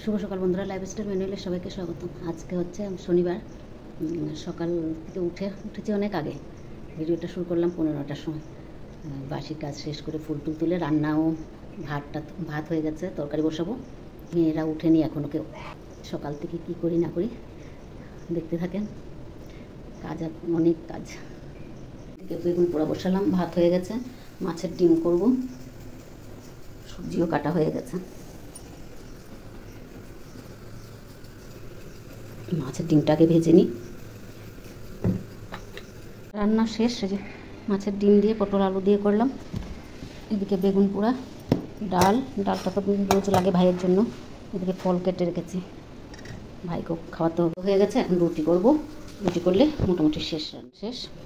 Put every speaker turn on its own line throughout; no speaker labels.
শুভ সকাল বন্ধুরা, লাইফস্টাইল ম্যানুয়ালে সবাইকে স্বাগতম। আজকে হচ্ছে শনিবার, সকাল থেকে উঠেছি অনেক আগে। ভিডিওটা শুরু করলাম 15টার সময়। বাসি কাজ শেষ করে ফুল টুল তুলে রান্নাও ভাত হয়ে গেছে, তরকারি বসাবো। মেয়েরা উঠেনি এখনও কেউ। সকাল থেকে কি করি না করি দেখতে থাকেন। কাজ অনেক কাজ। বেগুন পোড়া বসালাম, ভাত হয়ে গেছে। মাছের ডিম করব, সবজিও কাটা হয়ে গেছে। মাছের ডিমটাকে ভেজে নিই। রান্না শেষ। মাছের ডিম দিয়ে পটল আলু দিয়ে করলাম। এদিকে বেগুন পোড়া, ডালটা তো রোজ লাগে ভাইয়ের জন্য। এদিকে ফল কেটে রেখেছি, ভাইকে খাওয়াতে হয়ে গেছে। এখন রুটি করব। রুটি করলে মোটামুটি শেষ।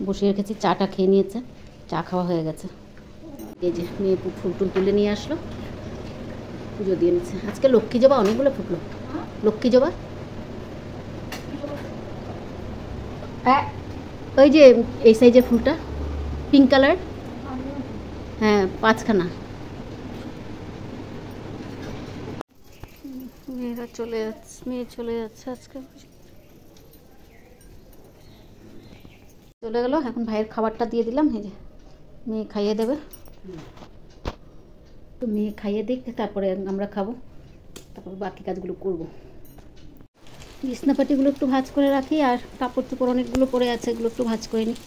বসিয়ে রেখেছি, চাটা খেয়ে নিয়েছে, চা খাওয়া হয়ে গেছে। এই যে মেয়ে ফুল টুল তুলে নিয়ে আসলো, পুজো দিয়ে নিচ্ছে। আজকে লক্ষ্মী জবা অনেকগুলো ফুটলো। লক্ষ্মী জবা ওই যে এই সাইজের ফুলটা, পিঙ্ক কালার, হ্যাঁ 5খানা। মেয়ে চলে যাচ্ছে আজকে, চলে গেল। এখন ভাইয়ের খাবারটা দিয়ে দিলাম। এই যে মেয়ে খাইয়ে দেবে, তো মেয়ে খাইয়ে দিক, তারপরে আমরা খাবো, তারপর বাকি কাজগুলো করবো। বিছনাপাটিগুলো একটু ভাঁজ করে রাখি, আর কাপড় চোপড় অনেকগুলো পরে আছে, এগুলো একটু ভাঁজ করে নিই।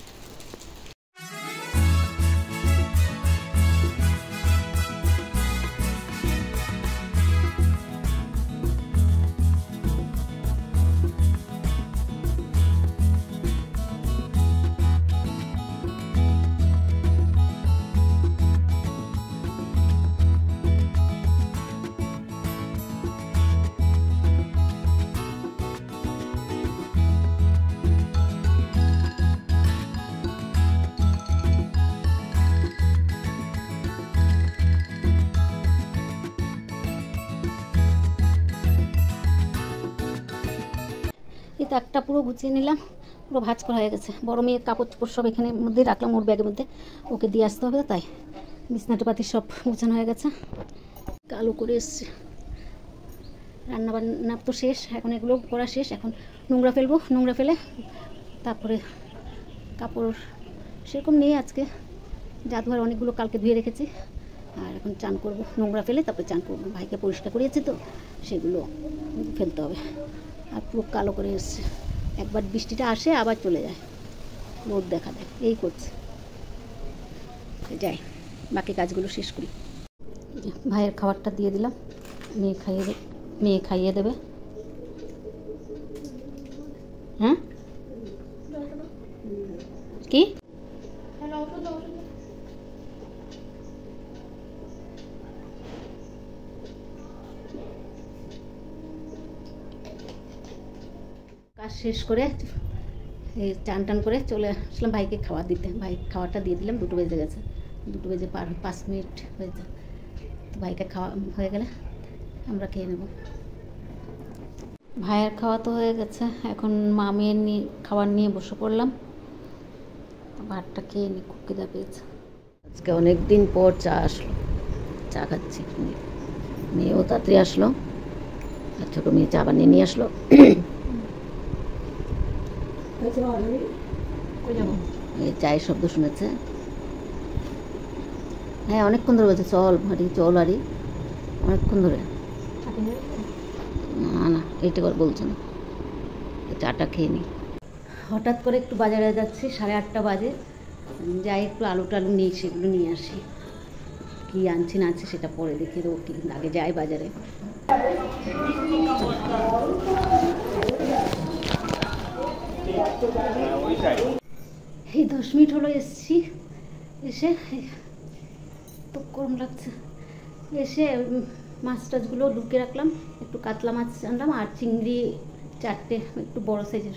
এই তাকটা পুরো গুছিয়ে নিলাম, পুরো ভাঁজ করা হয়ে গেছে। বড় মেয়ের কাপড় চোপড় সব এখানে মধ্যে রাখলাম, ওর ব্যাগের মধ্যে। ওকে দিয়ে আসতে হবে, তাই বিছনাটাপাতি সব গুছানো হয়ে গেছে। কালো করে এসছে। রান্নাবান্না তো শেষ, এখন এগুলো করা শেষ। এখন নোংরা ফেলবো, নোংরা ফেলে তারপরে কাপড় সেরকম নেই আজকে, যা ধোয়ার অনেকগুলো কালকে ধুয়ে রেখেছি। আর এখন চান করবো, নোংরা ফেলে তারপরে চান করবো। ভাইকে পরিষ্কার করিয়েছি তো, সেগুলো ফেলতে হবে। আর পুরো কালো করে এসছে। একবার বৃষ্টিটা আসে আবার চলে যায়, রোদ দেখা দেয়, এই করছে। যাই, বাকি কাজগুলো শেষ করি। ভাইয়ের খাবারটা দিয়ে দিলাম, মেয়ে খাইয়ে দেবে। হ্যাঁ কি কাজ শেষ করে এই টান করে চলে আসলাম ভাইকে খাওয়া দিতে। ভাই খাওয়াটা দিয়ে দিলাম, 2টো বেজে গেছে। 2টো বেজে 5 মিনিট হয়েছে। তো ভাইকে খাওয়া হয়ে গেলে আমরা খেয়ে নেব। ভাইয়ের খাওয়া তো হয়ে গেছে, এখন মা মেয়ের খাবার নিয়ে বসে পড়লাম। ভাতটা খেয়ে নিই, খুব খিদা পেয়েছে। আজকে অনেক দিন পর চা আসলো, চা খাচ্ছি। মেয়েও তাড়াতাড়ি আসলো, আর ছোটো মেয়ে চা বানিয়ে নিয়ে আসলো। এই চায়ের শব্দ শুনেছে। হ্যাঁ অনেকক্ষণ ধরে বলছে চল হারি, অনেকক্ষণ ধরে। না এইটা করে বলছে না, চাটা খেয়ে নিই। হঠাৎ করে একটু বাজারে যাচ্ছি, 8:30 বাজে। যাই একটু আলু টালু নিই, সেগুলো নিয়ে আসি। কি আনছি না আনছি সেটা পরে দেখে দেবো, কি আগে যাই বাজারে। এই 10 মিনিট হলো এসছি। এসে তো গরম লাগছে। এসে মাছ টাছগুলো ঢুকে রাখলাম। একটু কাতলা মাছ আনলাম, আর চিংড়ি 4টে, একটু বড় সাইজের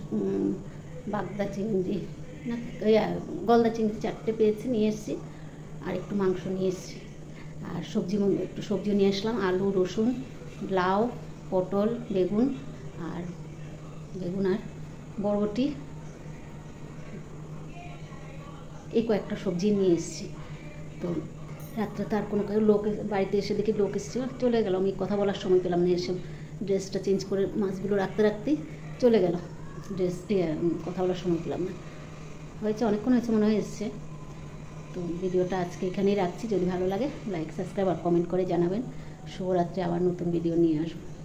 বাগদা চিংড়ি না গলদা চিংড়ি 4টে পেয়েছি, নিয়ে এসেছি। আর একটু মাংস নিয়ে এসেছি। আর একটু সবজিও নিয়ে আসলাম, আলু, রসুন, লাউ, পটল, বেগুন আর বরবটি, এই কয়েকটা সবজি নিয়ে এসেছি। তো রাত্রে তো আর কোনো লোক বাড়িতে এসে দেখি লোক এসেছিল, চলে গেল। আমি কথা বলার সময় পেলাম না, এসে ড্রেসটা চেঞ্জ করে মাছগুলো রাখতে রাখতেই চলে গেল। ড্রেস কথা বলার সময় পেলাম না। হয়েছে, অনেকক্ষণ হয়েছে মনে হয় এসছে। তো ভিডিওটা আজকে এখানেই রাখছি। যদি ভালো লাগে লাইক, সাবস্ক্রাইব আর কমেন্ট করে জানাবেন। শুভরাত্রি, আবার নতুন ভিডিও নিয়ে আসবো।